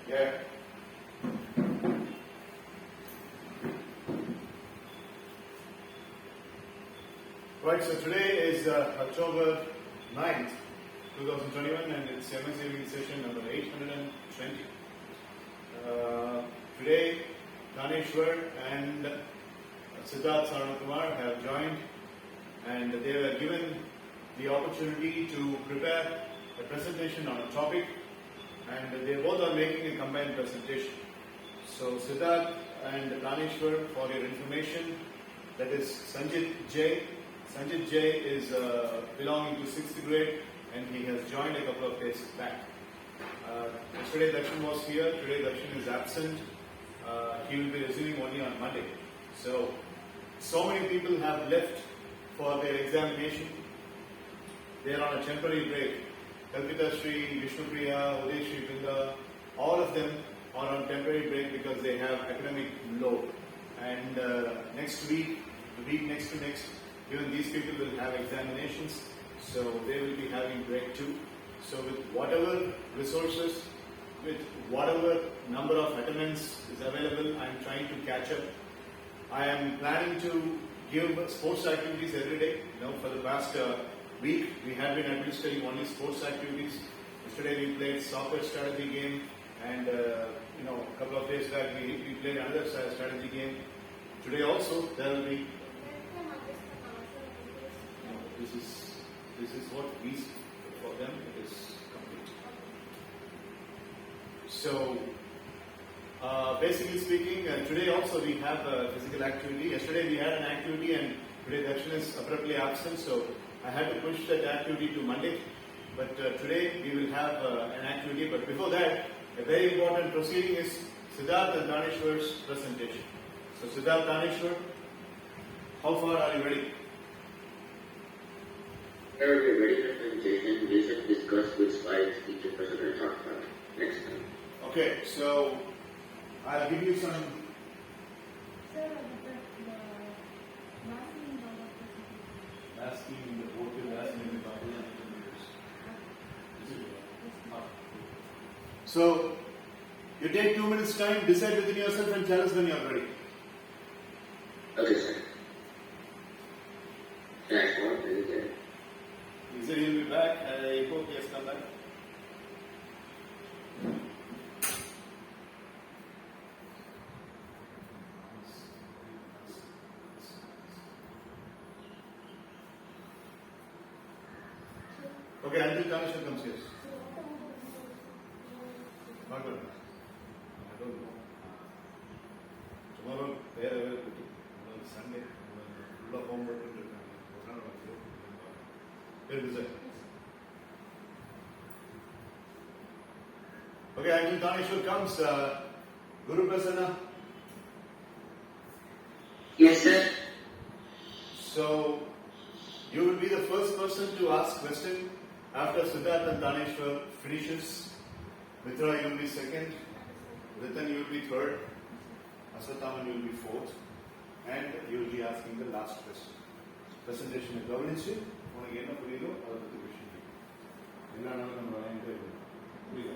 Yeah. Right, so today is October 9th, 2021, and it's MSES session number 820. Today, Taneshwar and Siddharth Saranakumar have joined, and they were given the opportunity to prepare a presentation on a topic, and they both are making a combined presentation. So Siddharth and Taneshwar, for your information, that is Sanjit J. Sanjit J is belonging to 6th grade, and he has joined a couple of days back. Yesterday Darshan was here, today Darshan is absent. He will be resuming only on Monday. So many people have left for their examination. They are on a temporary break. Kalpita Sri, Vishnupriya, Uday Sri Brinda, all of them are on temporary break because they have academic load. And next week, the week next to next, even these people will have examinations, so they will be having break too. So with whatever resources, with whatever number of attendance is available, I am trying to catch up. I am planning to give sports activities every day. For the past week, we have been administering only sports activities. Yesterday we played soccer strategy game, and a couple of days back we played another strategy game. Today also there will be. This is what we see. For them it is complete. So basically speaking, today also we have a physical activity. Yesterday we had an activity, and today Darshan is abruptly absent, so I had to push that activity to Monday. But today we will have an activity. But before that, a very important proceeding is Siddharth and Taneshwar's presentation. So Siddharth, Taneshwar, how far are you ready? There will be a ready presentation. We should discuss which slides each of us are going to talk about next time. Okay, so I'll give you some. Sir, Last scheme in the board will ask me about So you take 2 minutes time, decide within yourself, and tell us when you are ready. Okay, sir. Next one, is it there? He said he'll be back. I hope he has come back. Okay, until Taneshwar comes here. Not good. I don't know. Tomorrow, they are available. Sunday, full of homework. Where is it? Okay, until Taneshwar comes, Guru Prasanna. Yes, sir. So, you will be the first person to ask question after Siddharth and Taneshwar finishes. Mitra, you will be second. Ritan, you will be third. Aswathaman, you will be fourth. And you will be asking the last question. Presentation is governance. உனக்கு என்ன புரியுதோ அதை பற்றி விஷயம் என்னன்னாலும் நம்ம வாங்கிட்டே இருக்கணும். புரியுதா?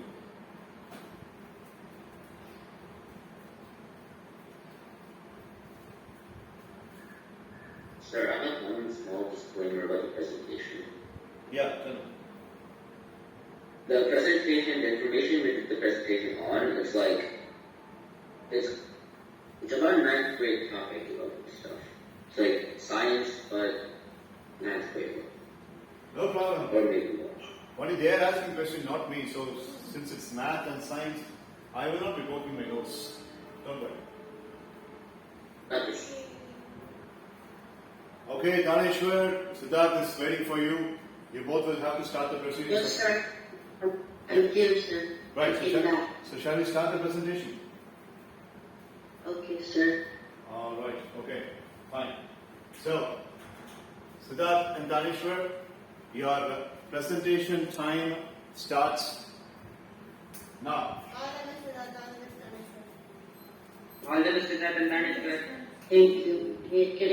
Sir, I have one small disclaimer about the presentation. Yeah, tell me. The presentation, the information we did the presentation on, it's about a 9th grade topic about stuff. It's like science, but 9th grade. No problem. Or maybe more. Only they are asking question, not me. So since it's math and science, I will not be poking my nose. Don't worry. Okay. Okay, Taneshwar, Siddharth is waiting for you. You both will have to start the proceedings. Yes, sir. I'm here, sir. Right, so shall we start the presentation? Okay, sir. All right, okay, fine. So, Siddharth and Taneshwar, your presentation time starts now. All the Siddharth and Taneshwar. Thank you. Can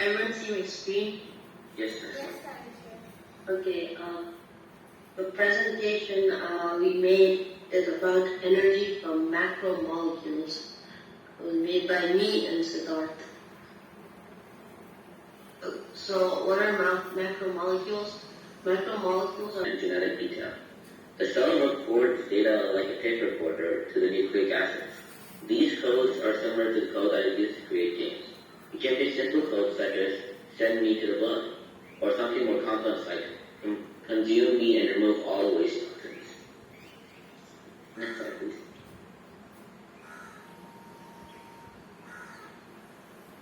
everyone see my screen? Yes, sir. Yes, Okay, the presentation we made is about energy from macromolecules. It was made by me and Siddharth. So what are macromolecules? Macromolecules are and genetic detail. The cell records data like a tape recorder to the nucleic acids. These codes are similar to the code that is used to create games. You can be simple codes such as send me to the blood, or something more complex like consume me and remove all waste toxins. Next slide, please.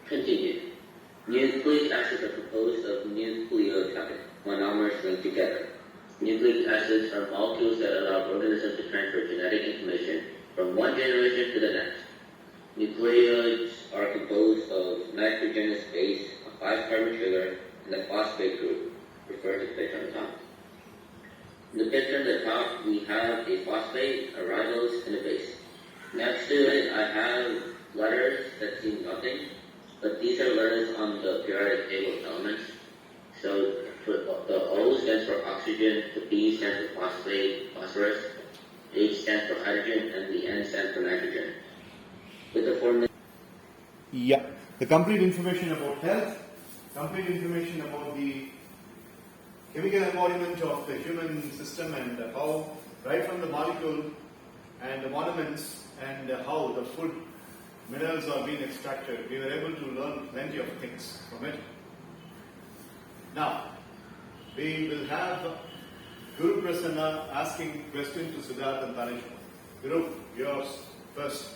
Continue. Nucleic acids are composed of nucleotides, monomers linked together. Nucleic acids are molecules that allow organisms to transfer genetic information from one generation to the next. Nucleoids are composed of nitrogenous base, a 5-carbon sugar, and the phosphate group, referred to the picture on the top. In the picture on the top, we have a phosphate, a ribose, and a base. Next to it, I have letters that seem nothing, but these are letters on the periodic table of elements. So the O stands for oxygen, the B stands for phosphate, phosphorus, H stands for hydrogen, and the N stands for nitrogen. With the formula. Yeah, the complete information about health, complete information about the chemical embodiment of the human system and how, right from the molecule and the monuments and how the food minerals are being extracted, we were able to learn plenty of things from it. Now, we will have Guru Prasanna asking questions to Siddharth and Tanishwar. Guru, yours first.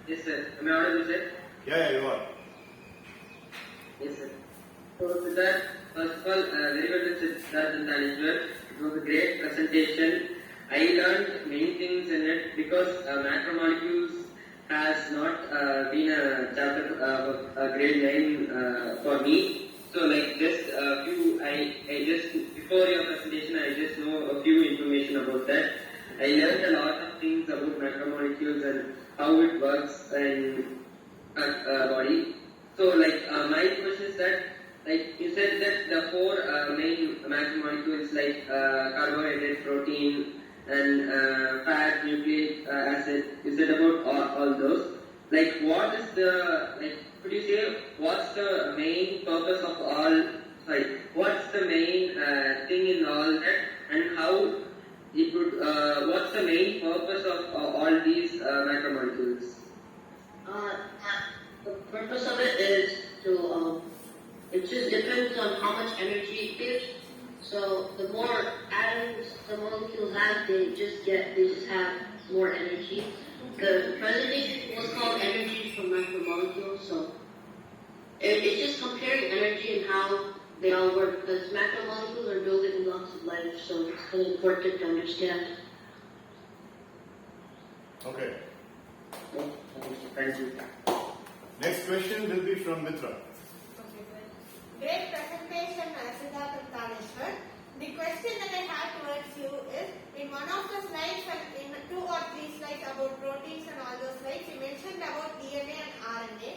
Yes, sir. Am I audible, sir? Yeah, you are. Yes, sir. So, Siddharth, first of all, very well done, Siddharth and Tanishwar. It was a great presentation. I learned many things in it because macromolecules has not been a chapter, a great name for me. So, like just a few, I just, before your presentation, I just know a few information about that. I learned a lot of things about macromolecules and how it works in our body. So, like, my question is that, like, you said that the 4 main macromolecules like carbohydrate, protein, and fat, nucleic acid, you said about all those. Like, what is the, like, could you say what's the main purpose of all, like, what's the main thing in all that, and how it would, what's the main purpose of all these macromolecules? the purpose of it is to it just depends on how much energy it gives. So the more atoms the molecules have, they just have more energy. The presentation was called energy from macromolecules, so it's just comparing energy and how they all work, because macromolecules are building blocks of life, so it's kind of important to understand. Okay. Thank you. Next question will be from Mitra. Okay, good. Great presentation, Siddharth and Tanishwar. The question that I have towards you is, in one of the slides, in 2 or 3 slides about proteins and all those slides, you mentioned about DNA and RNA.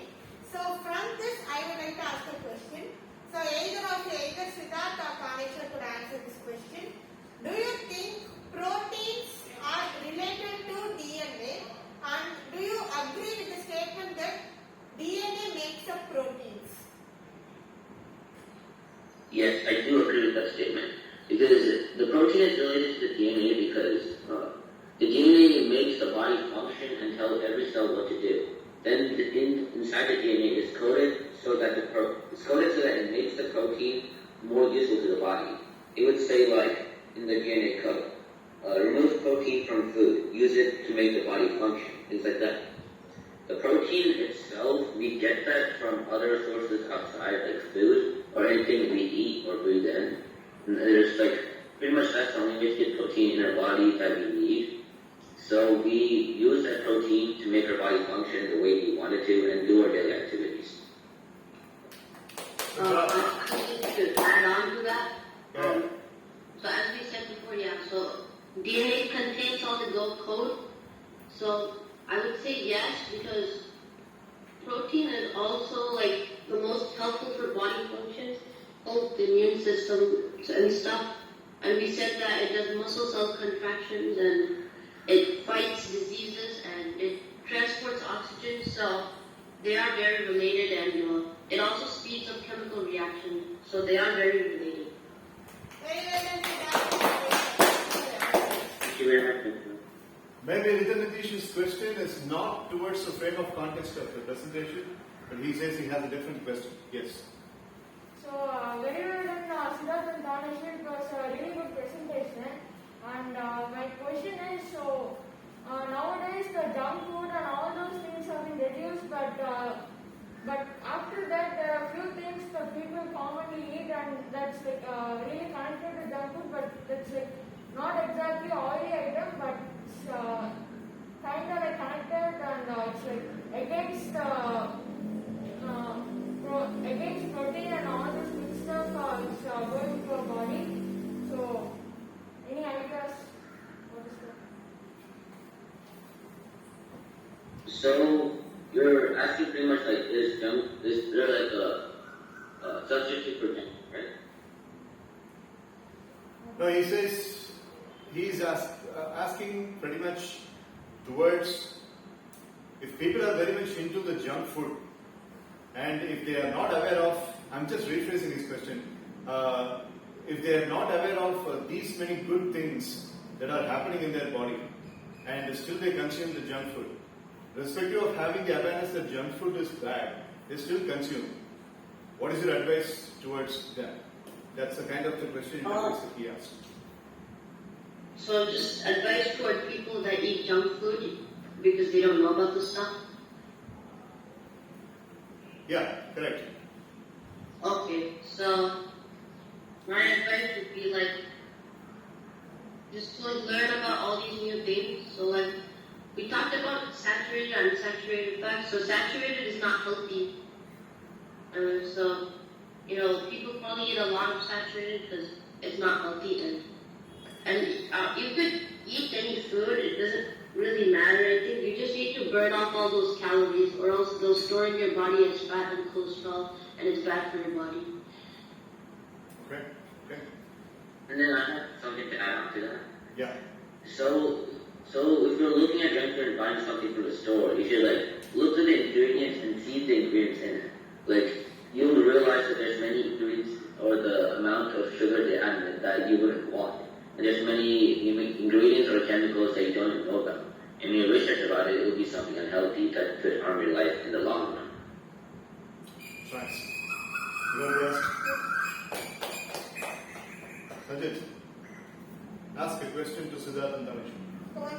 So from this, I would like to ask a question. So either Siddharth or Tanishwar could answer this question. Do you think proteins are related to DNA? And do you agree with the statement that DNA makes up proteins? Yes, I do agree with that statement. Because the protein is related to the DNA because the DNA makes the body function and tells every cell what to do. Then inside the DNA is coded so that it makes the protein more useful to the body. It would say, like in the DNA code, remove protein from food, use it to make the body function, things like that. The protein itself, we get that from other sources outside, like food or anything we eat or breathe in. And there's like pretty much that's the only way to get protein in our body that we need. So we use that protein to make our body function the way we want it to and do our daily activities. I need to add on to that. So as we said before, so DNA contains all the code. So I would say yes, because protein is also like the most helpful for body functions, help the immune system, and stuff. And we said that it does muscle cell contractions and it fights diseases and it transports oxygen. So they are very related, and it also speeds up chemical reactions. So they are very related. Very well done, Siddharth. Thank you very much. Maybe Nitish's question is not towards the frame of context of the presentation, but he says he has a different question. Yes. So, very well done, Siddharth and Tanishwar. It was a really good presentation. And my question is, so nowadays the junk food and all those things have been reduced, but after that there are few things that people commonly eat, and that's like really connected to junk food, but that's like not exactly oily item, but it's kind of like connected, and it's like against against protein and all this good stuff is going to our body. So, any ideas? What is that? So you're asking pretty much like, is there like a substitute for junk, right? No, he says he's asking pretty much towards if people are very much into the junk food and if they are not aware of, I'm just rephrasing his question, if they are not aware of these many good things that are happening in their body and still they consume the junk food, irrespective of having the awareness that junk food is bad, they still consume. What is your advice towards them? That's the kind of the question that he asked. So just advice toward people that eat junk food because they don't know about this stuff? Yeah, correct. Okay, so my advice would be like, just to learn about all these new things. So like, we talked about saturated and unsaturated fats. So saturated is not healthy. So, people probably eat a lot of saturated because it's not healthy. And you could eat any food. It doesn't really matter. I think you just need to burn off all those calories, or else they'll store in your body as fat and cholesterol, and it's bad for your body. Okay. And then I have something to add on to that. Yeah. So if you're looking at junk food and buying something from the store, you should look at the ingredients and see the ingredients in it. You'll realize that there's many ingredients or the amount of sugar they add in it that you wouldn't want. And there's many ingredients or chemicals that you don't even know about. And when you research about it, it will be something unhealthy that could harm your life in the long run. Thanks. You want to ask? Sajid, ask a question to Siddharth and Tanish. Go on.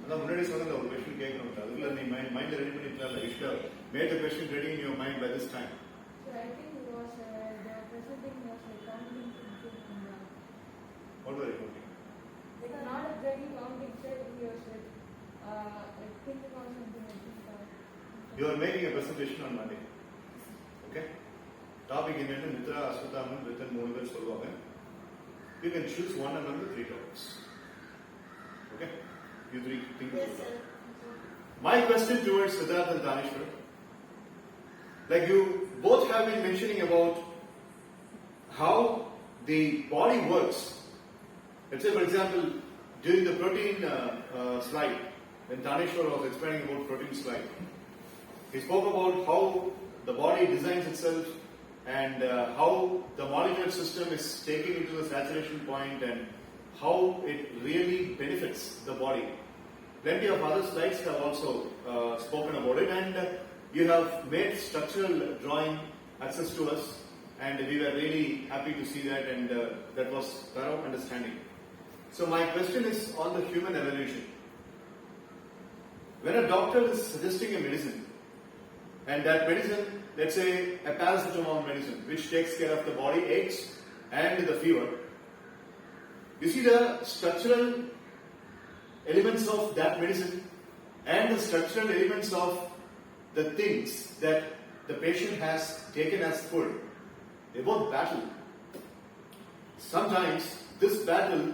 அதான் முன்னாடி சொன்ன ஒரு question கேட்கணும் அதுக்குள்ள நீ mind ready பண்ணிக்கலாம் you should make the question ready in your mind by this time So I think it was the presenting was like counting and what var you talking like not exactly counting, said he was like thinking of something like this. You are making a presentation on Monday. Okay? Topic என்னன்னு மித்ரா அஸ்வதாமன் வித்தன் 3 பேர் சொல்வாங்க. You can choose one among the 3 topics. Okay? You 3 think Yes, about sir. it. My question towards Siddharth and Tanishwar, like you both have been mentioning about how the body works. Let's say, for example, during the protein slide, when Tanishwar was explaining about protein slide, he spoke about how the body designs itself and how the molecular system is taking it to the saturation point and how it really benefits the body. Plenty of other slides have also spoken about it, and you have made structural drawing access to us, and we were really happy to see that, and that was thorough understanding. So my question is on the human evolution. When a doctor is suggesting a medicine, and that medicine, let's say a paracetamol medicine, which takes care of the body aches and the fever, you see the structural elements of that medicine and the structural elements of the things that the patient has taken as food. They both battle. Sometimes this battle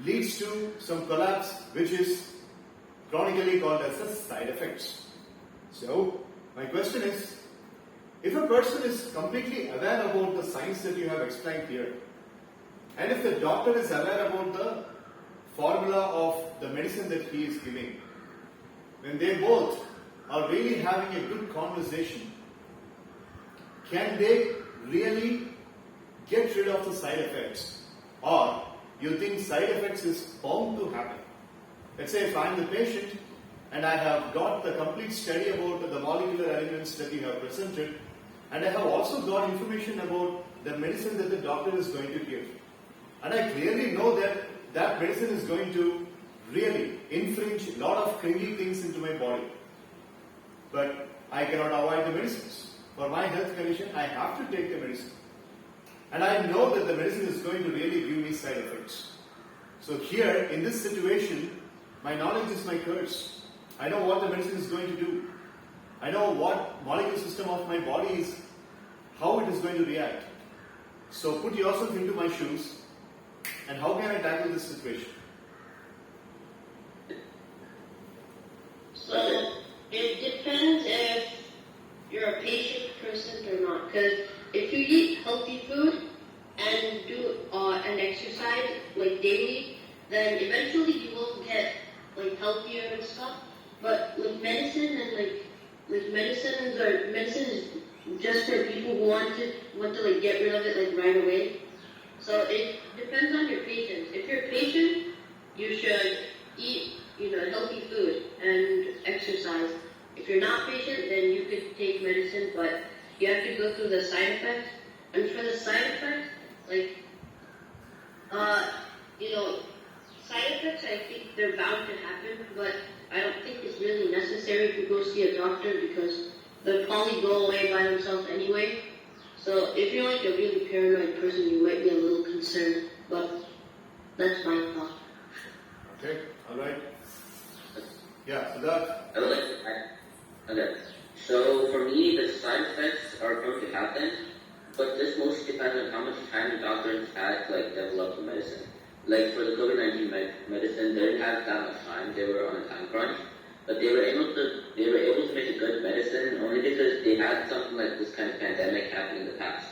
leads to some collapse, which is chronically called as a side effects. So, my question is, If a person is completely aware about the science that you have explained here, and if the doctor is aware about the formula of the medicine that he is giving, when they both are really having a good conversation, can they really get rid of the side effects? Or you think side effects is bound to happen? Let's say if I am the patient and I have got the complete study about the molecular elements that you have presented, and I have also got information about the medicine that the doctor is going to give. And I clearly know that that medicine is going to really infringe a lot of crazy things into my body. But I cannot avoid the medicines. For my health condition, I have to take the medicine. And I know that the medicine is going to really give me side effects. So here, in this situation, my knowledge is my curse. I know what the medicine is going to do. I know what molecular system of my body is, how it is going to react. So put yourself into my shoes, and how can I tackle this situation? So it depends if you're a patient person or not. Because if you eat healthy food and do and exercise like daily, then eventually you will get like healthier and stuff. But with medicine and medicine is just for people who want to like get rid of it like right away. So it depends on your patience. If you're patient, you should eat healthy food and exercise. If you're not patient, then you could take medicine, but you have to go through the side effects. And for the side effects, side effects, I think they're bound to happen, but I don't think it's really necessary to go see a doctor because they'll probably go away by themselves anyway. So if you're like a really paranoid person, you might be a little concerned, but that's my thought. Okay, alright. Yeah, so that. I would like to add. Okay. So for me, the side effects are going to happen, but this mostly depends on how much time the doctor has to develop the medicine. Like for the COVID-19 medicine, they didn't have that much time. They were on a time crunch, but they were able to make a good medicine only because they had something like this kind of pandemic happen in the past.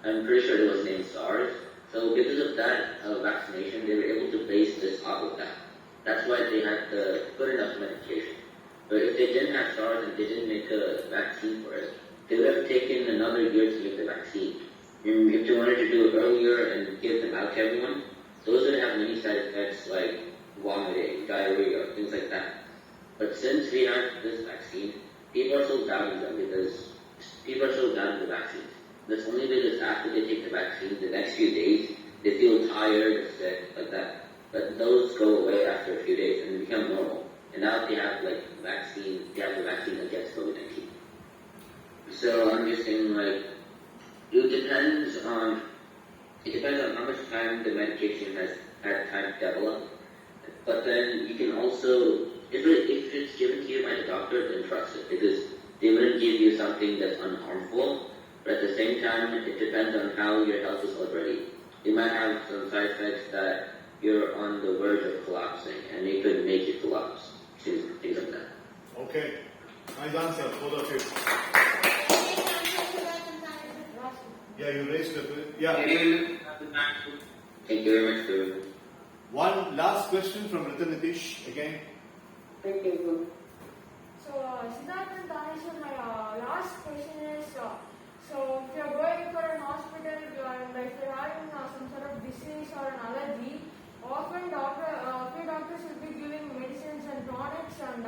I'm pretty sure it was named SARS. So because of that vaccination, they were able to base this off of that. That's why they had the good enough medication. But if they didn't have SARS and they didn't make a vaccine for it, they would have taken another year to make the vaccine. And if they wanted to do it earlier and give them out to everyone, those would have many side effects like vomiting, diarrhea, things like that. But since we have this vaccine, people are so doubting them because people are so doubting the vaccines. That's only because after they take the vaccine, the next few days, they feel tired, sick, like that. But those go away after a few days and become normal. And now they have the vaccine against COVID-19. So I'm just saying it depends on how much time the medication has had time to develop. But then you can also, if it's given to you by the doctor, then trust it because they wouldn't give you something that's unharmful. But at the same time, it depends on how your health is already. You might have some side effects that you're on the verge of collapsing, and it could make you collapse. Things like that. Okay. Nice answer, both of you. Yeah, you raised it. Yeah. Thank you very much, Guru. One last question from Ratan Nitish again. Thank you. So, Siddharth and Tanisha, my last question is, so if you're going for an hospital and if you're having some sort of disease or an allergy, often few doctors will be giving medicines and tonics and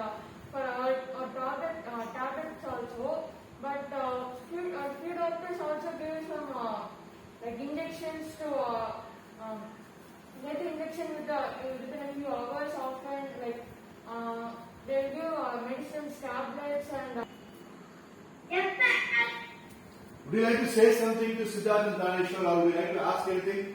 tablets also. But few doctors also give some injections to get the injection within a few hours. Often they'll give medicines, tablets and. Would you like to say something to Siddharth and Tanishwar, or would you like to ask anything?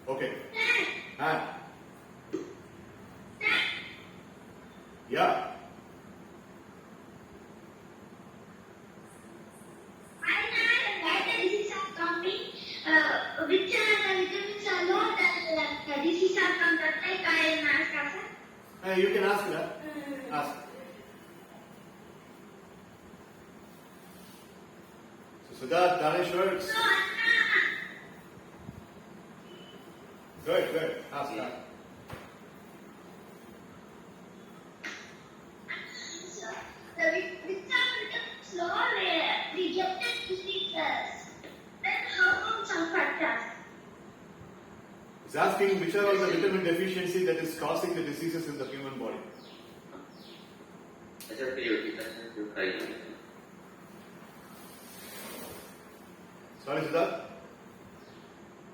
Okay. Yeah. Which are the vitamins are not You can ask that. Ask. So Siddharth, Dhaneshwar. Good. Ask that. He's asking which are all the vitamin deficiency that is causing the diseases in the human body. Sir, could you repeat that, sir? Sorry, Siddharth?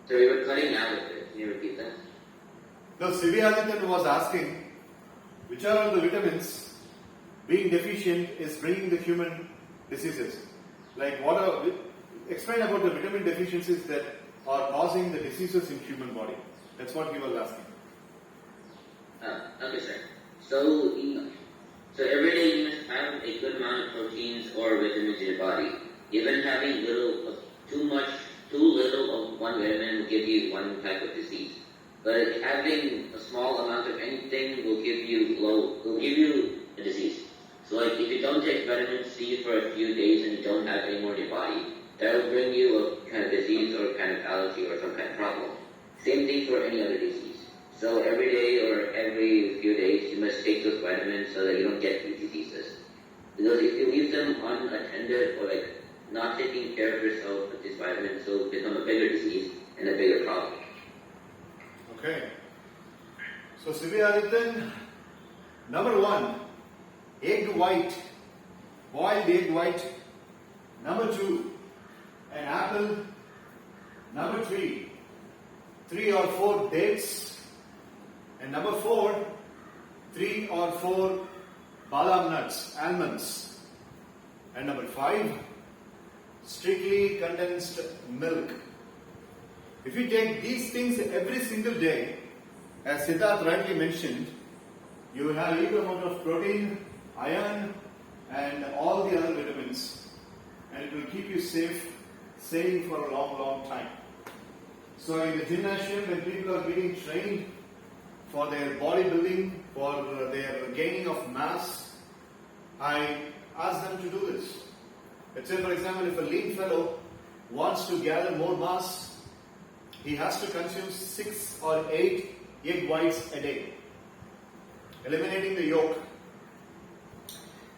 So we were cutting out of it. Can you repeat that? No, Sivyadityan was asking which are all the vitamins being deficient is bringing the human diseases. Like what are, explain about the vitamin deficiencies that are causing the diseases in human body. That's what he was asking. Okay, sir. So every day you must have a good amount of proteins or vitamins in your body. Even having too little of one vitamin will give you one type of disease. But having a small amount of anything will give you a disease. So like if you don't take vitamin C for a few days and you don't have any more in your body, that will bring you a kind of disease or kind of allergy or some kind of problem. Same thing for any other disease. So every day or every few days you must take those vitamins so that you don't get these diseases. Because if you leave them unattended or like not taking care of yourself with these vitamins, will become a bigger disease and a bigger problem. Okay. So Sivyadityan, number 1, egg white, boiled egg white. Number 2, an apple. Number 3, 3 or 4 dates. And number 4, 3 or 4 badam nuts, almonds. And number 5, strictly condensed milk. If you take these things every single day, as Siddharth rightly mentioned, you will have equal amount of protein, iron, and all the other vitamins, and it will keep you safe, sailing for a long time. So in the gymnasium, when people are getting trained for their bodybuilding, for their gaining of mass, I ask them to do this. Let's say, for example, if a lean fellow wants to gather more mass, he has to consume 6 or 8 egg whites a day, eliminating the yolk.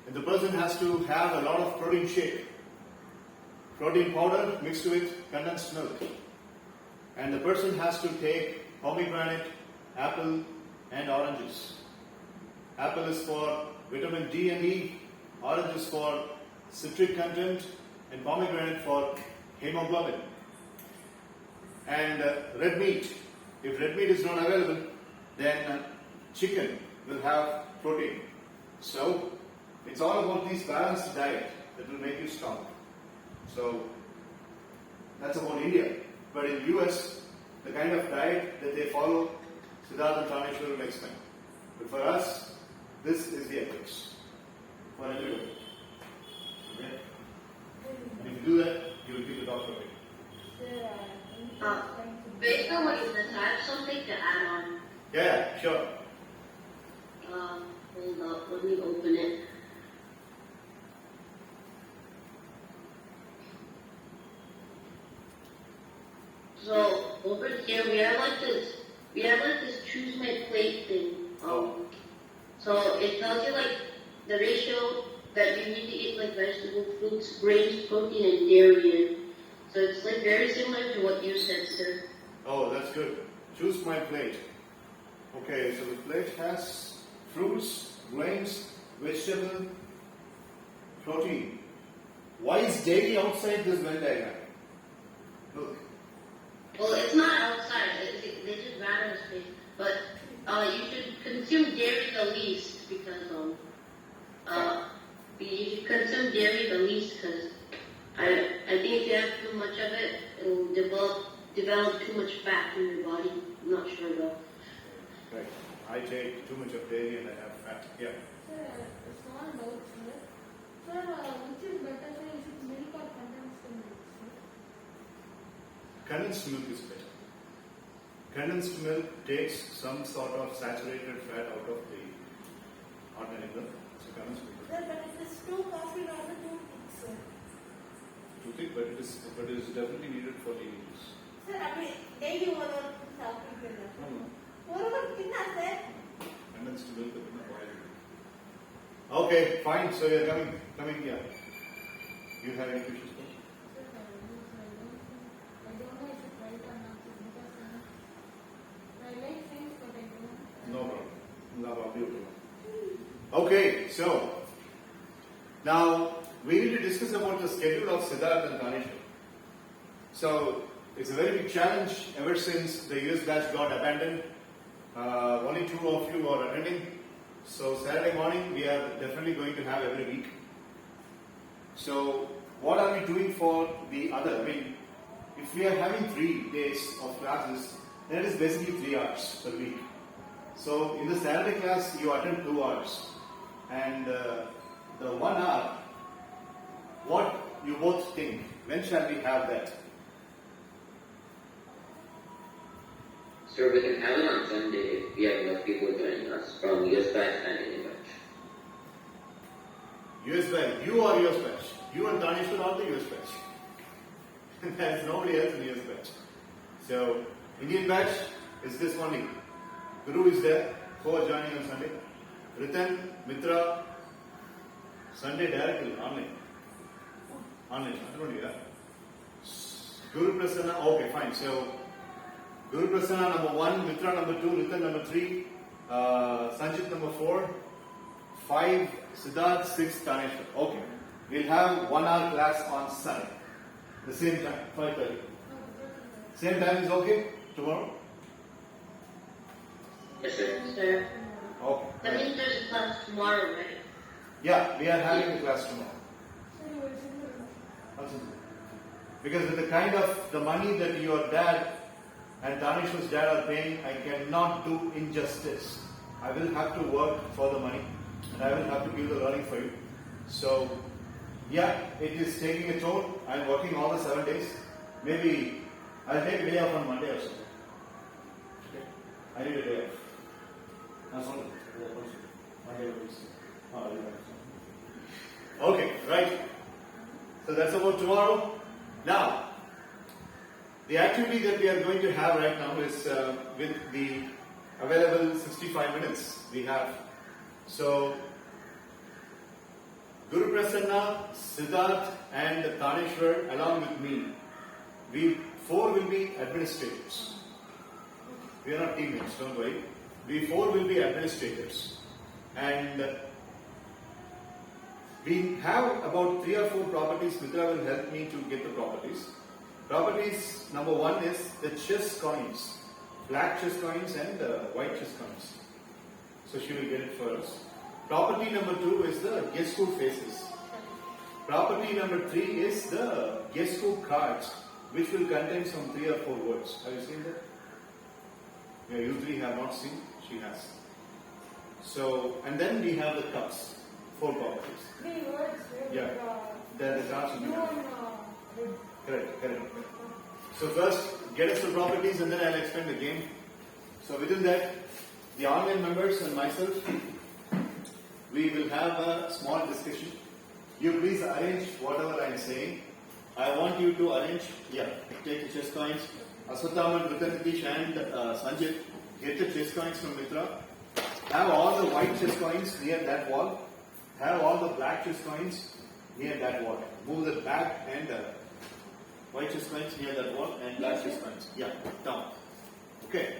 And the person has to have a lot of protein shake, protein powder mixed with condensed milk. And the person has to take pomegranate, apple, and oranges. Apple is for vitamin D and E, orange is for citric content, and pomegranate for hemoglobin. And red meat. If red meat is not available, then chicken will have protein. So it's all about this balanced diet that will make you strong. So that's about India. But in US, the kind of diet that they follow, Siddharth and Dhaneshwar will explain. But for us, this is the ethics for everybody. Okay? And if you do that, you will be the doctor. Based on what you said, I have something to add on. Yeah, sure. Hold up, let me open it. So over here we have like this choose my plate thing. So it tells you like the ratio that you need to eat like vegetable, fruits, grains, protein, and dairy. So it's like very similar to what you said, sir. Oh, that's good. Choose my plate. Okay, so the plate has fruits, grains, vegetable, protein. Why is dairy outside this Venn diagram? Look. Well, it's not outside. They just ran out of space. But you should consume dairy the least because you should consume dairy the least because I think if you have too much of it, it will develop too much fat in your body. I'm not sure though. Right. I take too much of dairy and I have fat. Yeah. Sir, it's not about sir. Sir, which is better, sir? Is it milk or condensed milk, sir? Condensed milk is better. Condensed milk takes some sort of saturated fat out of the Hot and so comments. Sir, but it is too coffee or too thick, sir. Too thick, but it is definitely needed for daily use. Sir, I mean, daily one or something. No. What sir? And then still milk the boil. Okay, fine. So you're coming here. You have any questions? No problem. No problem. Okay, so now we need to discuss about the schedule of Siddharth and Tanishwar. So it's a very big challenge ever since the US batch got abandoned. Only 2 of you are attending. So Saturday morning we are definitely going to have every week. So what are we doing for the other? I mean, if we are having 3 days of classes, then it is basically 3 hours per week. So in the Saturday class you attend 2 hours, and the 1 hour, what you both think? When shall we have that? So we can have it on Sunday if we have enough people joining us from US batch and Indian batch. US batch, you are US batch. You and Tanishwar are the US batch. There is nobody else in US batch. So Indian batch is this only. Guru is there, who are joining on Sunday. Ritan, Mitra, Sunday directly, online. Online, I don't know. Guru Prasanna, okay, fine. So Guru Prasanna number 1, Mitra number 2, Ritan number 3, Sanjit number 4, 5, Siddharth, 6, Tanishwar. Okay. We'll have 1 hour class on Sunday. The same time, 5:30. Same time is okay? Tomorrow? Yes, sir. Sir, Okay. that means there's a class tomorrow, right? Yeah, we are having a class tomorrow. Because with the kind of the money that your dad and Tanishwar's dad are paying, I cannot do injustice. I will have to work for the money, and I will have to give the learning for you. So, yeah, it is taking a toll. I am working all the 7 days. Maybe I'll take a day off on Monday or something. Okay? I need a day off. That's all. Monday or Tuesday. Okay, right. So that's about tomorrow. Now, the activity that we are going to have right now is with the available 65 minutes we have. So, Guru Prasanna, Siddharth and Tanishwar along with me, we 4 will be administrators. We are not teammates, don't worry. We 4 will be administrators. And we have about 3 or 4 properties. Mitra will help me to get the properties. Properties number 1 is the chess coins. Black chess coins and white chess coins. So she will get it for us. Property number 2 is the guess who faces. Property number 3 is the guess who cards, which will contain some 3 or 4 words. Have you seen that? Yeah, you 3 have not seen. She has. So, and then we have the cups. 4 properties. 3 words. Yeah. The cards will be You and Correct. So first, get us the properties and then I'll explain the game. So within that, the online members and myself, we will have a small discussion. You please arrange whatever I am saying. I want you to arrange, take the chess coins. Aswatthama, Ritan, Nitish and Sanjit, get the chess coins from Mitra. Have all the white chess coins near that wall. Have all the black chess coins near that wall. Move the black and white chess coins near that wall and black chess coins. Yeah, down. Okay.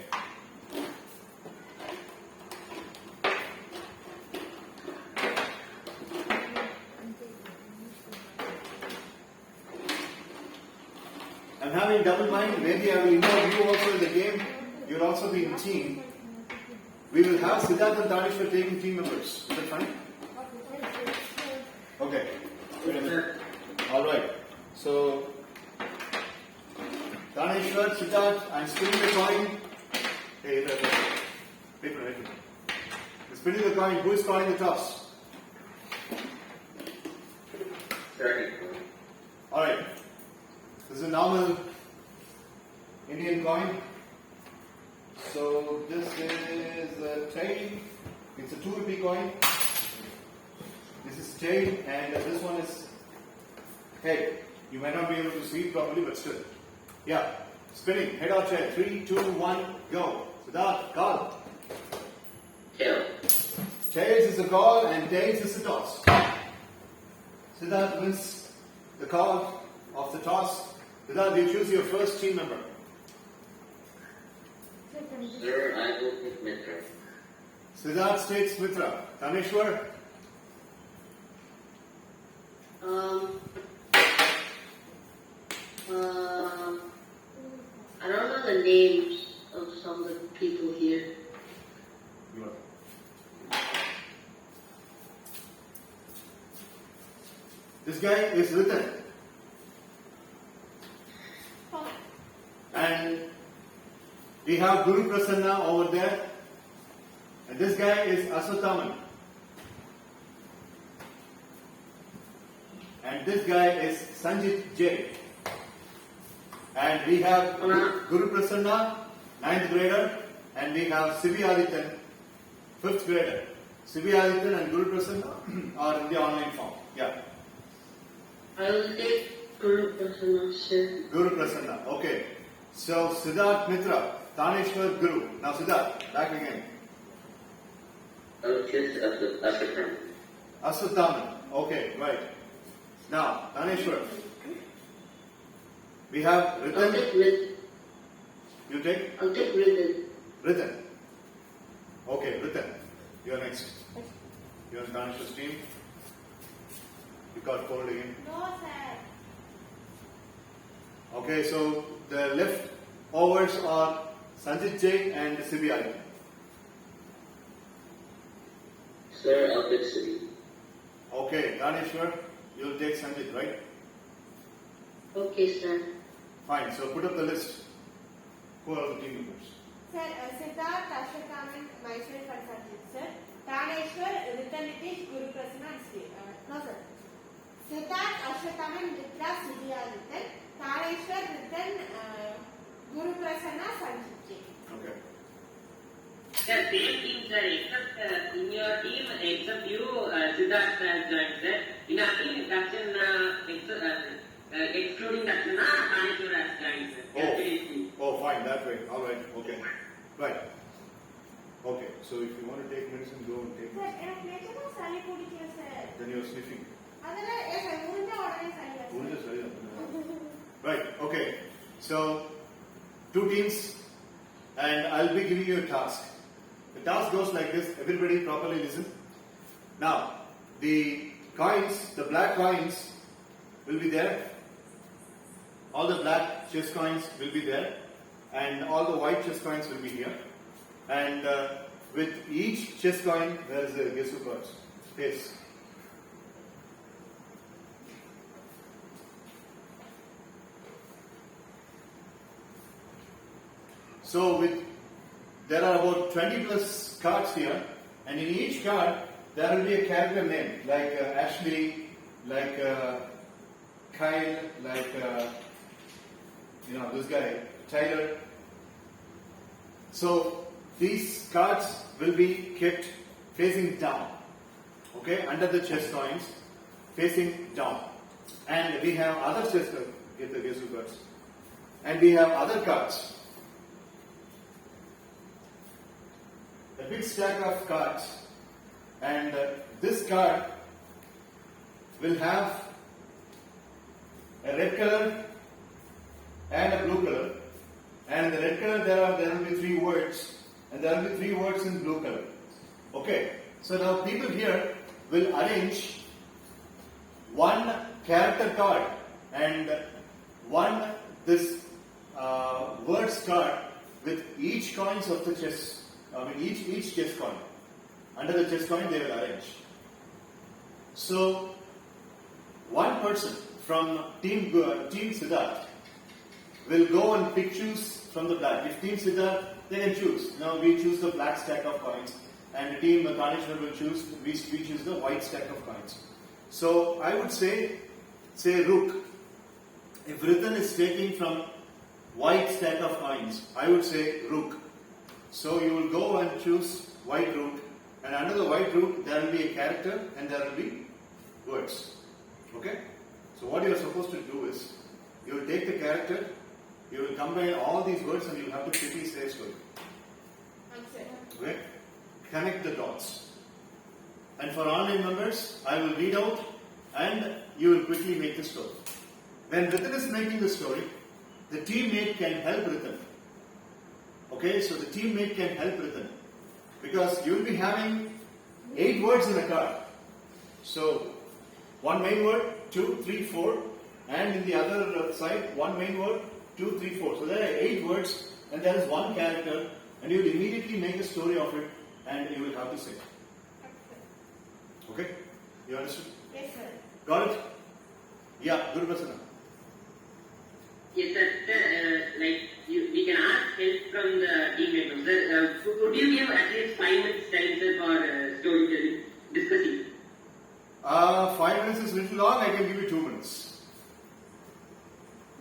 I'm having double mind. Maybe I will involve you also in the game. You'll also be in team. We will have Siddharth and Tanishwar taking team members. Is that fine? Okay. All right. So, Tanishwar, Siddharth, I'm spinning the coin. Hey, wait. I'm spinning the coin. Who is calling the toss? Sir. All right. This is a normal Indian coin. So this is a tail. It's a 2 rupee coin. This is tail, and this one is head. You might not be able to see it properly, but still. Yeah. Spinning. Head or tail. 3, 2, 1, go. Siddharth, call. Tail. Tails is the call and tails is the toss. Siddharth wins the call of the toss. Siddharth, you choose your first team member. Sir, I will pick Mitra. Siddharth takes Mitra. Taneshwar, I don't know the names of some of the people here. you are. This guy is Ritan. And we have Guru Prasanna over there. And this guy is Aswathaman. And this guy is Sanjit J. And we have Guru Prasanna, 9th grader. And we have Sibi Adityan, 5th grader. Sibi Adityan and Guru Prasanna are in the online form. Yeah. I will take Guru Prasanna, sir. Guru Prasanna. Okay. So Siddharth Mitra, Taneshwar Guru. Now Siddharth, back again. I will choose Aswatthama. Aswathaman. Okay, right. Now, Taneshwar. We have I'll Ritan. take Ritan. You take I'll take Ritan. Ritan. Okay, Ritan. You're next. You're on Taneshwar's team. You got cold again. No, sir. Okay, so the left overs are Sanjit J and Sibi Ali. Sir, I'll pick Sibi. Okay, Taneshwar, you'll take Sanjit, right? Okay, sir. Fine, so put up the list. Who are the team members? Sir, Siddharth, Ashwathaman, myself and Sanjit, sir. Taneshwar, Ritan Nitish, Guru Prasanna and Sri. No, sir. Siddharth, Ashwathaman, Mitra, Sibi Ritan. Taneshwar, Ritan, Guru Prasanna, Sanjit J. Okay. Sir, same team, sir, except in your team, except you, Siddharth has joined, sir. In our team, excluding Daksana, Taneshwar has joined, sir. Definitely. Oh, fine, that way. All right, okay. Right. Okay, so if you want to take medicine, go and take Sir, medicine. எனக்கு நிஜமா சளி பிடிக்கல sir. Then you're sniffing. அதெல்லாம் ஏன் sir முடிஞ்ச உடனே சளி வருது. Wouldn't you say that? Right, okay. So, two teams, and I'll be giving you a task. The task goes like this. Everybody properly listen. Now, the coins, the black coins will be there. All the black chess coins will be there. And all the white chess coins will be here. And with each chess coin, there is a guess who cards. Face. So there are about 20 plus cards here, and in each card there will be a character name, like Ashley, like Kyle, like this guy, Tyler. So these cards will be kept facing down, okay, under the chess coins, facing down. And we have other chess cards, get the guess who cards, and we have other cards. A big stack of cards, and this card will have a red color and a blue color, and in the red color there will be 3 words, and there will be 3 words in blue color. Okay, so now people here will arrange one character card and one this words card with each coins of the chess. Each chess coin. Under the chess coin, they will arrange. So, one person from Team Siddharth will go and choose from the black. If Team Siddharth, they can choose. Now we choose the black stack of coins, and Team Taneshwar will choose. We choose the white stack of coins. So I would say rook. If Ritan is taking from white stack of coins, I would say rook. So you will go and choose white rook, and under the white rook there will be a character and there will be words. Okay? So what you are supposed to do is, you will take the character, you will combine all these words and you will have to quickly say a story. Okay? Connect the dots. And for online members, I will read out and you will quickly make the story. When Ritan is making the story, the teammate can help Ritan. Okay, so the teammate can help Ritan. Because you will be having 8 words in the card. So, one main word, 2, 3, 4, and in the other side, one main word, 2, 3, 4. So there are 8 words and there is one character and you will immediately make a story of it and you will have to say. Okay? You understood? Yes, sir. Got it? Yeah, Guru Prasana. Yes, sir. We can ask help from the team members. Sir, could you give at least 5 minutes time, sir, for storytelling, discussing? 5 minutes is little long, I can give you 2 minutes.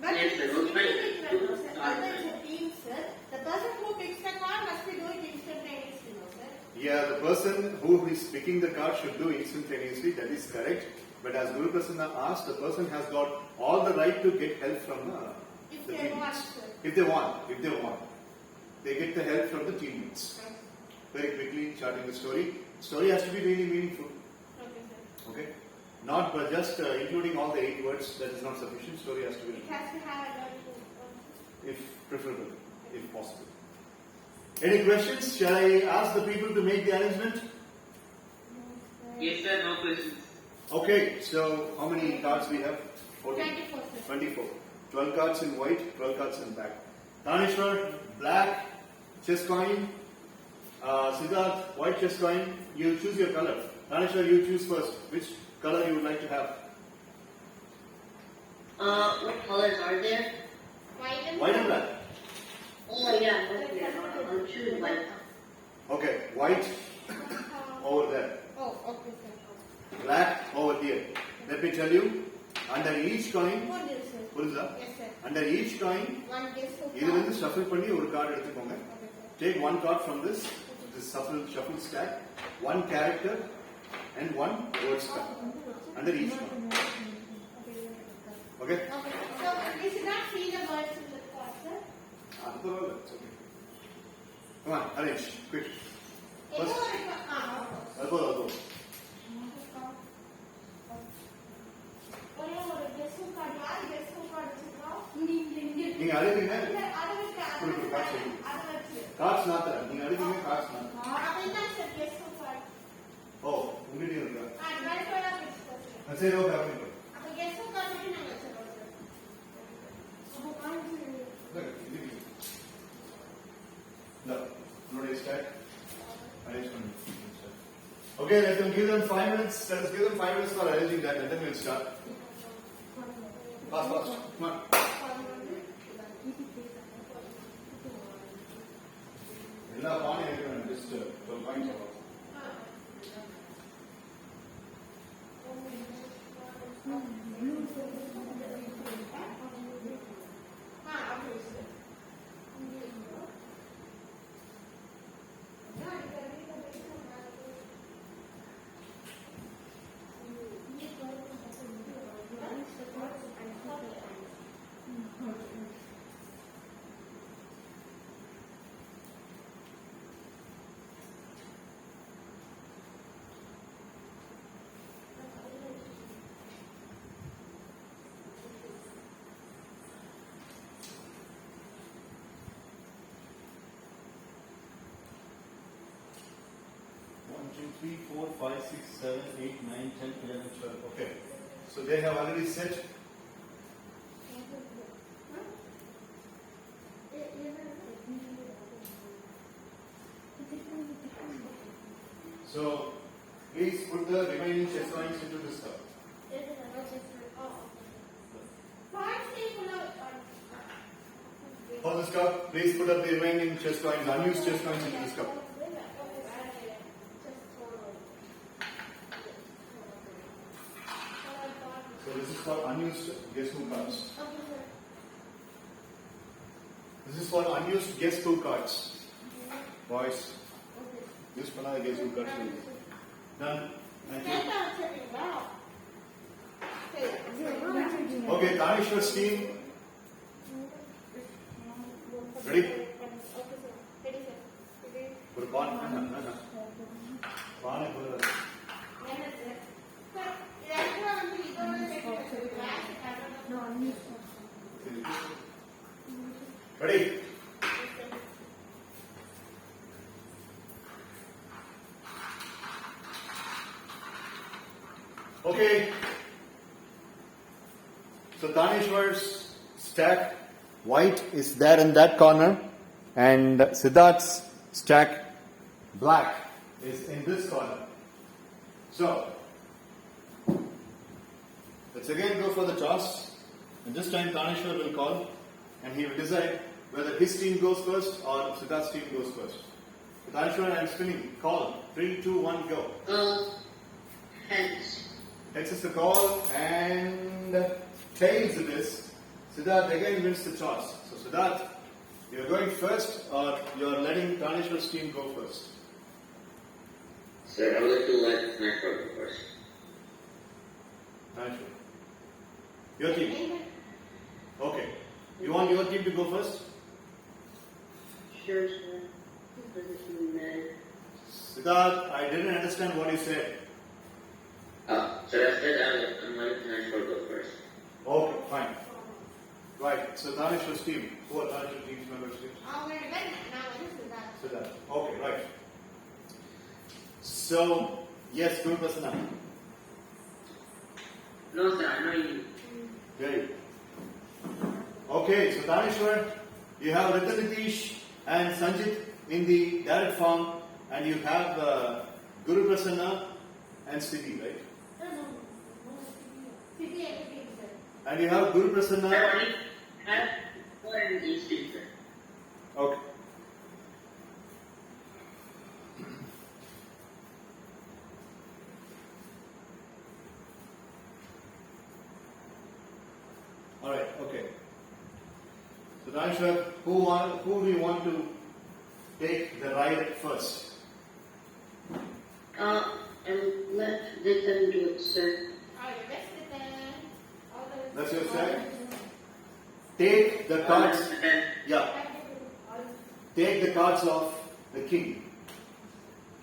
But Yes, it sir. is Okay. individual, sir. Although it's a team, sir, the person who picks the card must be doing instantaneously, no, sir. Yeah, the person who is picking the card should do instantaneously, that is correct. But as Guru Prasana asked, the person has got all the right to get help from If the they want, teammates. sir. If they want. They get the help from the teammates. Very quickly charting the story. Story has to be really meaningful. Okay, sir. Okay? Not but just including all the 8 words, that is not sufficient. Story has to be, It has to have a lot if preferable, if possible. Any questions? Shall I ask the people to make the arrangement? Yes, sir. No questions. Okay, so how many cards we have? 14? 24, sir. 24. 12 cards in white, 12 cards in black. Tanishwar, black, chess coin. Siddharth, white chess coin. You choose your color. Tanishwar, you choose first. Which color you would like to have? What colors are there? White and black. Oh yeah, okay. I'll choose white. Okay, white over there. Oh, okay, sir. Black over here. Let me tell you, under each coin, What is, sir? Purza, Yes, sir. under each coin, One guess who இதுல இருந்து shuffle பண்ணி ஒரு card எடுத்துக்கோங்க. Okay, sir. Take one card from this shuffle stack, one character and one word stack under each one. Okay? Okay, so we should not see the words in the card, sir. அது பரவாயில்ல, it's okay. Come on, arrange, quick. First. அது போதும். ஒரே ஒரு guess who card, யார் guess who card வச்சிருக்கோம்? நீங்க அழுதுங்க, இல்ல, அதை வச்சு, அதை கொடுக்கு, வச்சு, cards எடுங்க. அதை வச்சு. கார்ட்ஸ் நாத்தர, நீங்க அழுதுங்க, கார்ட்ஸ் நாத்தர. அப்ப இதான் sir guess who card. ஓ, உங்ககிட்டயும் இருக்கா? Advice-ஓட வச்சுக்கோ, sir. சரி, ஓகே, அப்படி பண்ணு. அப்ப guess who card மட்டும் நாங்க வச்சிருக்கோம், sir. அப்ப cards No, not a stack. Arrange பண்ணு. Okay, let them give them 5 minutes. Let us give them 5 minutes for arranging that, and then we'll start. Fast, fast. Come on. எல்லா பானையும் எடுக்க வேண்டாம். Just 12 points ஆகும். One, two, three, 4, 5, 6, 7, 8, 9, 10, 11, 12. Okay. So they have already set. So please put the remaining chess coins into this cup. For this cup, please put up the remaining chess coins, unused chess coins into this cup. So this is for unused guess who cards. This is for unused guess who cards. Boys, use பண்ணாத guess who cards. Done. Thank you. Okay, Tanishwar's team. Ready? For the pawn. Pawn. Ready? Okay. So Tanishwar's stack white is there in that corner, and Siddharth's stack black is in this corner. So let's again go for the toss, and this time Tanishwar will call, and he will decide whether his team goes first or Siddharth's team goes first. So Tanishwar, I'm spinning. Call. 3, 2, 1, go. Heads. Heads is the call, and tails it is. Siddharth again wins the toss. So Siddharth, you're going first, or you're letting Tanishwar's team go first? Sir, I would like to let Tanishwar go first. Tanishwar. Your team. Okay. You want your team to go first? Sure, sir. Doesn't really matter. Siddharth, I didn't understand what you said. Sir, I said I'm letting Tanishwar go first. Okay, fine. Right, so Tanishwar's team. Who are Tanishwar's team's members? Siddharth. Okay, right. So, yes, Guru Prasanna. No, sir, I'm not in. Great. Okay, so Tanishwar, you have Ratan Nitish and Sanjit in the direct form, and you have Guru Prasanna and Siddhi, right? And you have Guru I Prasanna. only have 4 in each team, sir. Okay. All right. Okay. So Tanishwar, who do you want to take the ride first? And let them do it, sir. That's your side. Take the cards. Yeah. Take the cards of the king.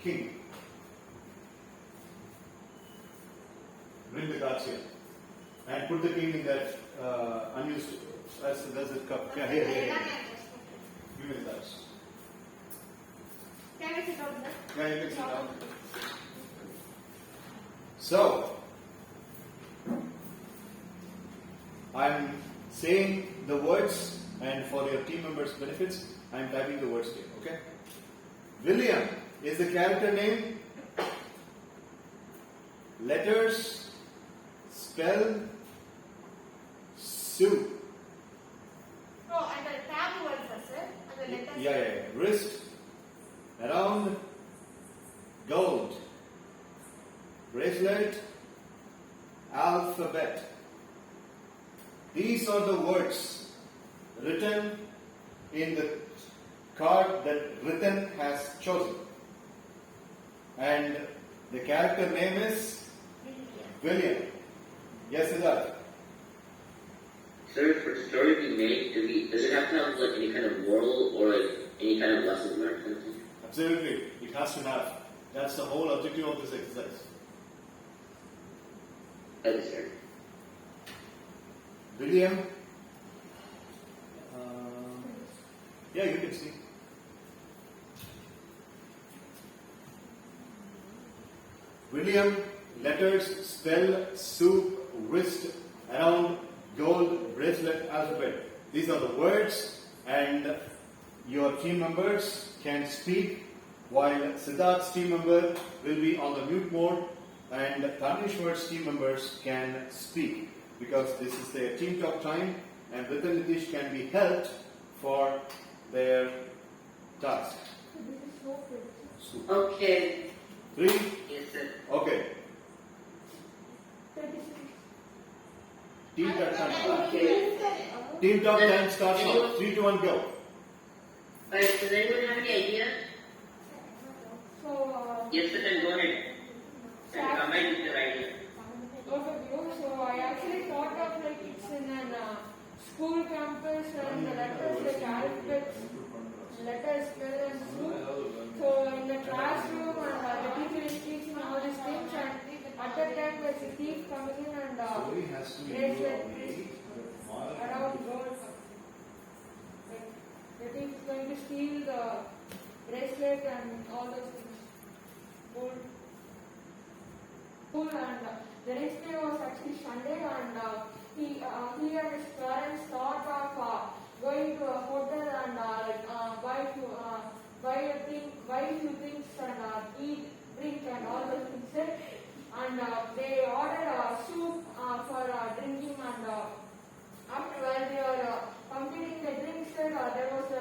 King. Bring the cards here. And put the king in that unused. That's the cup. Yeah, here. Give me the cards. Yeah, you can sit down. So, I'm saying the words, and for your team members' benefits, I'm typing the words here, okay? William is the character name. Letters, spell, Sue. No, and the tab words, sir. And the letters. Yeah. Wrist, around, gold, bracelet, alphabet. These are the words written in the card that Ritan has chosen. And the character name is William. Yes, Siddharth. Sir, for the story to be made, does it have to have like any kind of moral or like any kind of lesson learned kind of thing? Absolutely. It has to have. That's the whole objective of this exercise. Yes, sir. William. Yeah, you can see. William, letters, spell, soup, wrist, around, gold, bracelet, alphabet. These are the words, and your team members can speak, while Siddharth's team member will be on the mute mode, and Tanishwar's team members can speak, because this is their team talk time, and Ritan Nitish can be helped for their task. Okay. 3? Yes, sir. Okay. Team talk time. Team talk time starts now. 3, 2, 1, go. Alright, does anyone have any idea? So, Yes, sir, then go ahead. And combine with your idea. overview. So I actually thought of like it's in an school campus and the letters like alphabets, letters, spell and school. So in the classroom and the teacher is teaching all these things, and at that time there's a thief coming in and bracelet around gold. Like, the thief is going to steal the bracelet and all those things. Gold. And the next day was actually Sunday, and he and his parents thought of going to a hotel and buy a few things and eat, drink and all those things. And they ordered a soup for drinking, and after while they were completing the drinks, there was a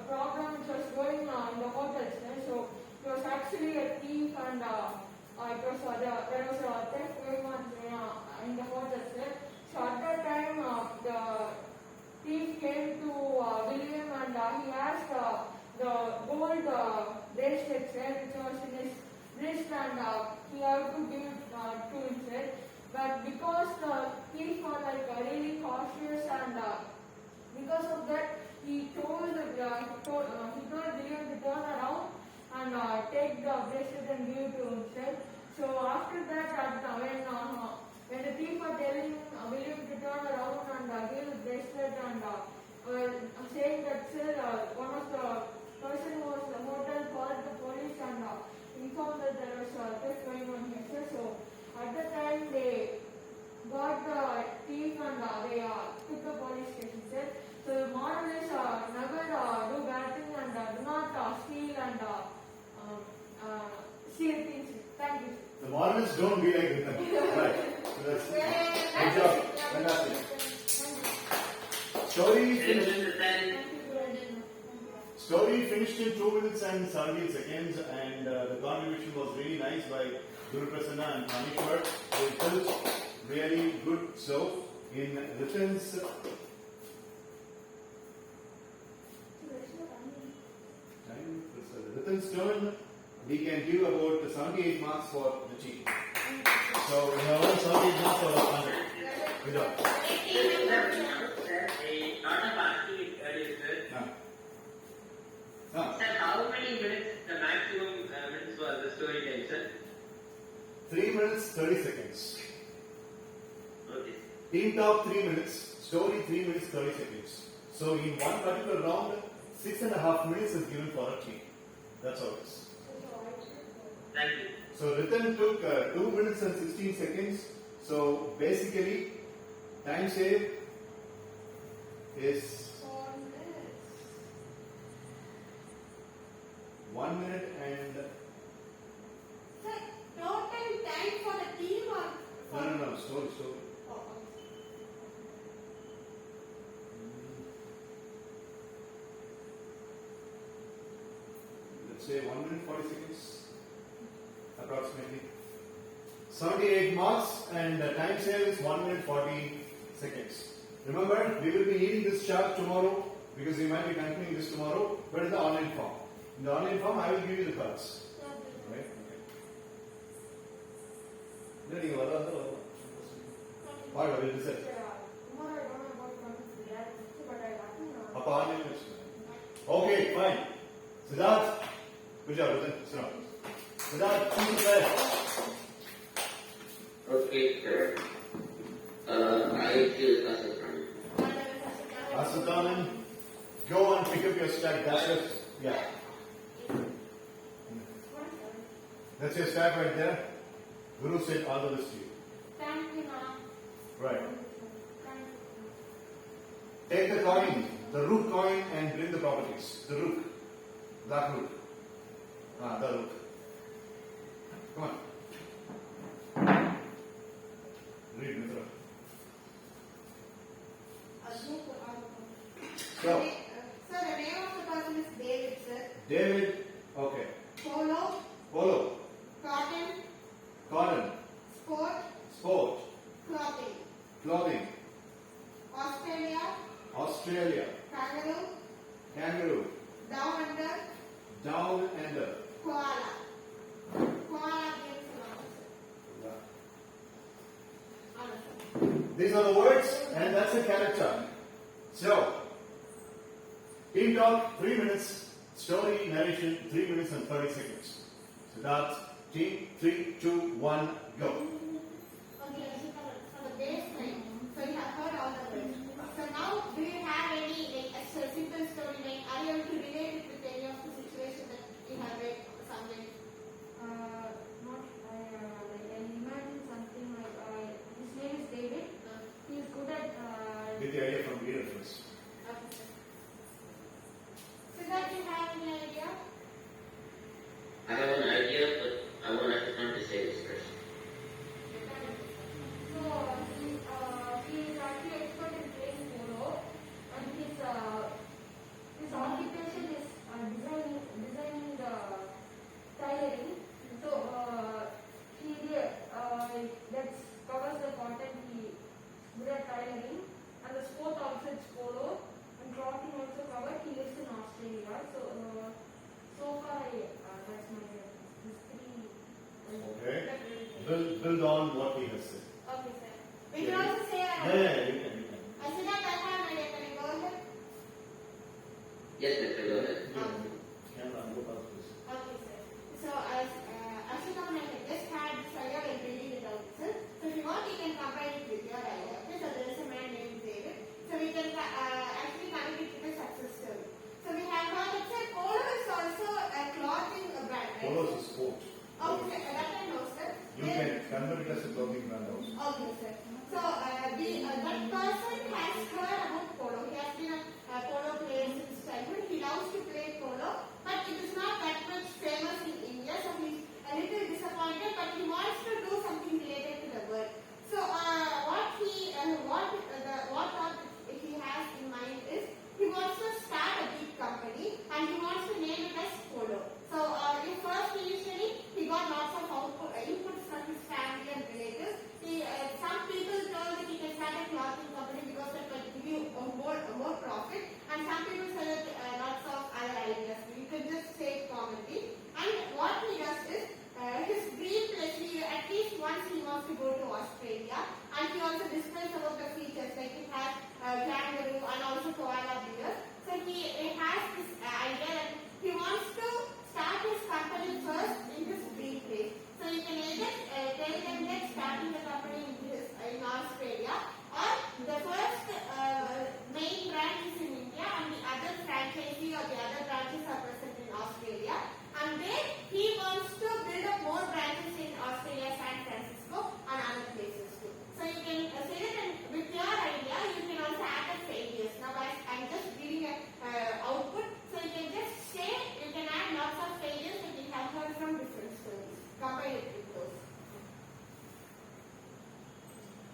problem which was going on in the hotels. So it was actually a thief, and there was a theft going on in the hotels. So at that time, the thief came to William, and he asked the gold bracelets which was in his wrist, and he had to give it to him. But because the thief was like really cautious, and because of that, he told William to turn around and take the bracelet and give it to himself. So after that, when the thief was telling William to turn around and give the bracelet, and saying that one of the person who was in the hotel called the police and informed that there was a theft going on here. So at the time they got the thief and they took the police station. So the moral is never do bad thing, and do not steal and steal things. Thank you. The moral is don't be like Rhythm. Right. So that's good job. Fantastic. Story finished in 2 minutes and 17 seconds, and the contribution was really nice by Guru Prasanna and Kanishwar. They felt really good. So, in Rhythm's turn, we can give about 78 marks for the team. So, we have 78 marks for 100. Good job. Sir, how many minutes, the maximum minutes was the story time, sir? 3 minutes, 30 seconds. Okay. Team talk 3 minutes, story 3 minutes, 30 seconds. So in one particular round, 6.5 minutes is given for a team. That's how it is. Thank you. So Rhythm took 2 minutes and 16 seconds. So basically, time save is 1 minute and... Sir, total time for the team or for... No, story. Oh, Let's say 1 minute 40 seconds, approximately. 78 marks, and the time save is 1 minute 40 seconds. Remember, we will be needing this chart tomorrow because we might be continuing this tomorrow, but in the online form. In the online form, I will give you the cards. Right? Okay. What will you say? Okay, fine. Siddharth, good job, Rhythm. Siddharth, choose the Okay, sir. I choose Asathan. Asathanan, go and pick up your stack. That's it. Yeah. That's your stack right there. Guru said all the best to you. thank you, ma'am. Right. Take the coin, the rook coin, and bring the properties. The rook. That rook. The rook. Come on. Read, Mitra. Go. Sir, the name of the person is David, sir. David. Okay. Polo, Polo. cotton, Cotton. sport, Sport. clothing. Clothing. Australia, Australia. kangaroo, Kangaroo. down under, Down under. koala. Koala gives an answer. these are the words, and that's the character. So, team talk 3 minutes, story narration 3 minutes and 30 seconds. Siddharth, team 3, 2, 1, go. Okay, so the baseline. So you have heard all the words. So now, do you have any like a simple story? Like, are you able to relate it with any of the situation that you have read somewhere? Not like I imagine something like his name is David. He is good at Get the idea from reader first. Okay. So that you have any idea? I have an idea, but I want everyone to say this first. So he is actually expert in playing polo, and his occupation is designing the tailoring. So that covers the content. He good at tailoring, and the sport also is polo, and trotting also covered. He lives in Australia. So far that's my history. Okay. Build on what he has said. Okay, sir. We can also say Yeah, you can. I said that I have an idea. Can I go ahead? Yes, Mr. Go ahead. Camera, go past this. Okay, sir. So as Ashita had just had this idea and building it out, sir. So if you want, you can combine it with your idea. Okay, so there is a man named David. So we can actually connect it with a success story. So we have heard that sir, Polo is also a clothing brand, right? Polo is a sport. Okay, sir. That I know, sir. You can convert it as a clothing brand also. Okay, sir. So that person has heard about polo. He has been a polo player since childhood. He loves to play polo, but it is not that much famous in India. So he's a little disappointed, but he wants to do something related to the world. So what thought he has in mind is he wants to start a big company and he wants to name it as Polo. So initially he got lots of inputs from his family and relatives. Some people told that he can start a clothing company because that will give you more profit, and some people said lots of other ideas. You can just say it commonly. And what he does is his dream place. At least once he wants to go to Australia, and he also displays about the features like it has kangaroo and also koala bears. So he has this idea that he wants to start his company first in his dream place. So you can either tell them that starting the company in Australia, or the first main branch is in India and the other franchisee or the other branches are present in Australia. And then he wants to build up more branches in Australia, San Francisco and other places too. So you can say that, and with your idea you can also add the failures. Now I'm just giving an output, so you can just say, you can add lots of failures that we have heard from different stories. Combine it with those.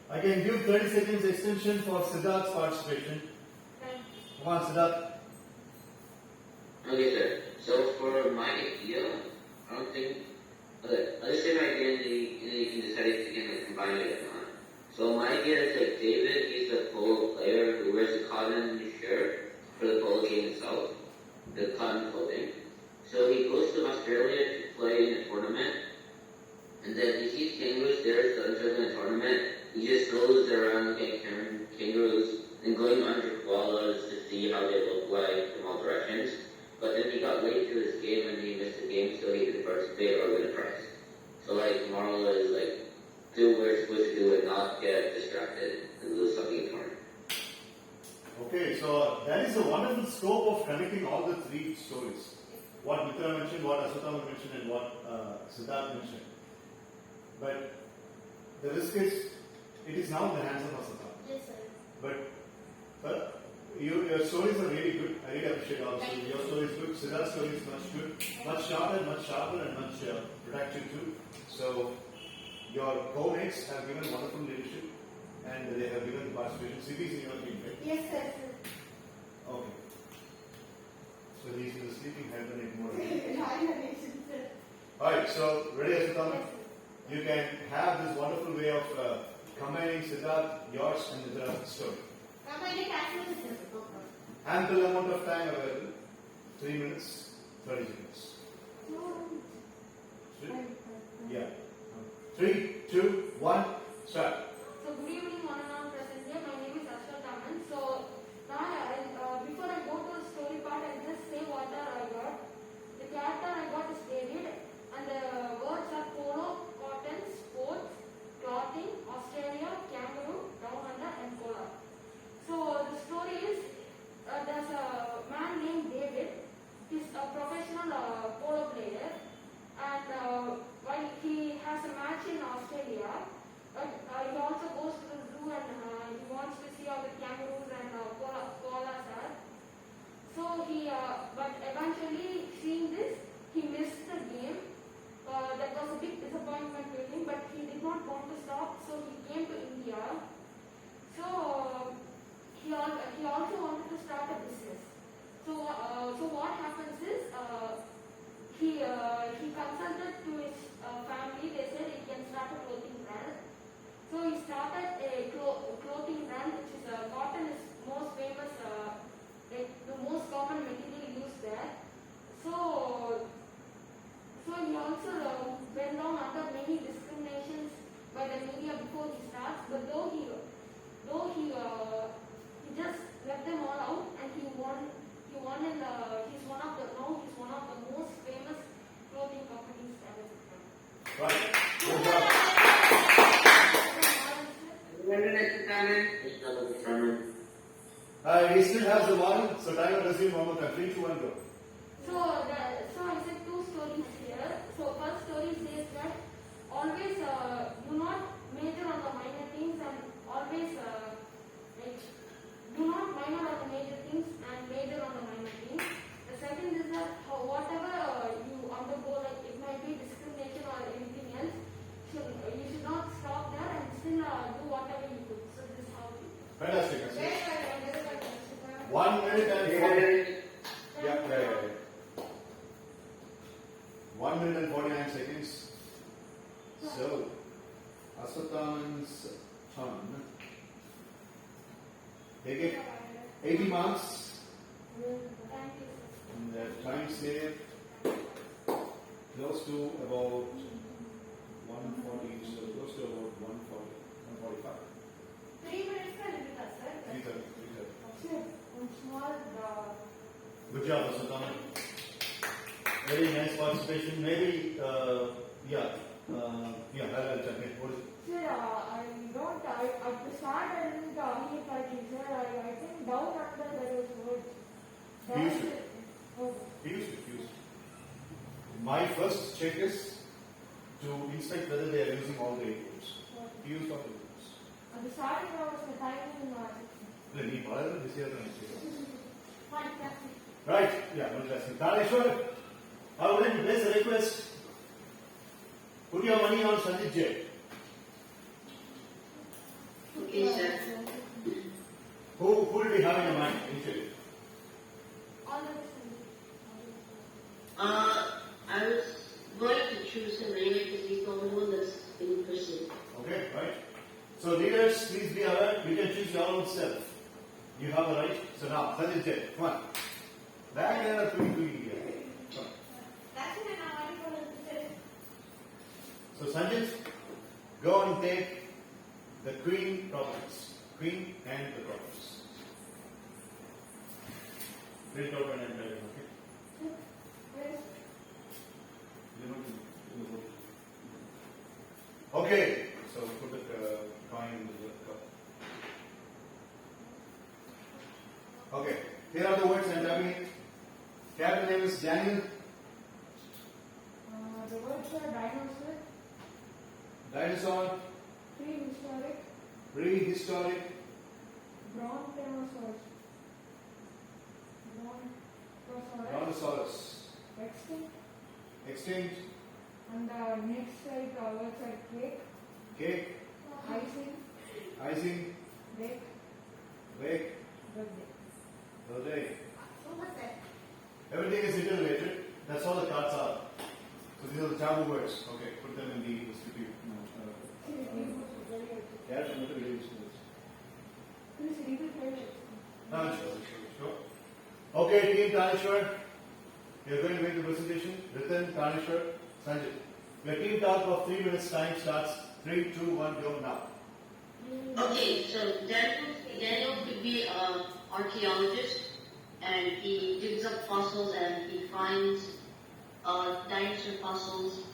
I can give 30 seconds extension for Siddharth's participation. Come on, Siddharth. Okay, sir. So for my idea, I don't think. Okay, I'll just say my idea and then you can decide if you can like, combine it or not. So my idea is like David, he's a polo player who wears a cotton shirt for the polo game itself, the cotton clothing. So he goes to Australia to play in a tournament, and then he sees kangaroos there, so instead of a tournament, he just goes around looking at kangaroos and going under koalas to see how they look like from all directions. But then he got late to his game and he missed the game, so he didn't participate or win a prize. So like, moral is like, do what you're supposed to do and not get distracted and lose something important. Okay, so that is a wonderful scope of connecting all the three stories. What Mitra mentioned, what Asutama mentioned, and what Siddharth mentioned. But the risk is, it is now in the hands of Asutama. Yes, sir. But your stories are really good. I really appreciate also. Your story is good. Siddharth's story is much sharper, and much productive too. So your co-mates have given wonderful leadership, and they have given participation. CPs in your team, right? Yes, sir. Okay. So he's in the sleeping head and ignore it. Sir. Alright, so ready, Asutama? Yes, sir. You can have this wonderful way of combining Siddharth, yours, and the story. Combine it as well as sir. No problem. Ample amount of time available. 3 minutes, 30 seconds. Yeah. 3, 2, 1, start. So good evening, one and all. still has the one, so time will resume one more time. 3, 2, 1, go. So I said two stories here. So first story says that always do not major on the minor things and always like do not minor on the major things and major on the minor things. The second is that whatever you undergo, like it might be discrimination or anything else, you should not stop there and still do whatever you could. So this is how you. Fantastic. Very well. 1 minute and 40. Yeah. 1 minute and 49 seconds. So, Asathan's turn. They get 80 marks. Thank you. And the time saved close to about 140, so close to about 140, 145. 3 minutes ka limit, sir. 330. Sir, one small Good job, Asathan. Very nice participation. Maybe, I'll check it. What is it? Sir, at the start I didn't hear fighting, sir. I think down under there was words. You used to. Oh, He used it. My first check is to inspect whether they are using all the inputs. He used all the inputs. at the starting I was the timing section. Let me bother this year. Fantastic. Right, yeah, interesting. Dhaneshwar, I would like to place a request. Put your money on Sanjit J. Okay, sir. Who will be having a mind initially? All the I was going to choose him anyway because he's the only one that's been pursued. Okay, right? So leaders, please be aware, you can choose your own self. You have the right. So now, Sanjit J, come on. Back and up, come on. That's when I want to say. So Sanjit, go and take the queen properties. Queen and the properties. Print out and enter it, okay? You know, in the book. Okay, so put the coin in the cup. Okay, here are the words I'm typing it. Captain name is Daniel. the words are dinosaur, Dinosaur, prehistoric, prehistoric, brontosaurus, brontosaurus, extinct, extinct, and next words are cake, cake, icing, icing, bake, wake, birthday. birthday. So much that. Everything is interrelated. That's all the cards are. So these are the taboo words. Okay, put them in the distribute. Character material Sure. Okay, team Tanishwar. You're going to make the presentation. Ritan, Tanishwar, Sanjay. Your team talk of 3 minutes time starts. 3, 2, 1, go now. Okay, so Daniel could be an archaeologist, and he digs up fossils and he finds dinosaur fossils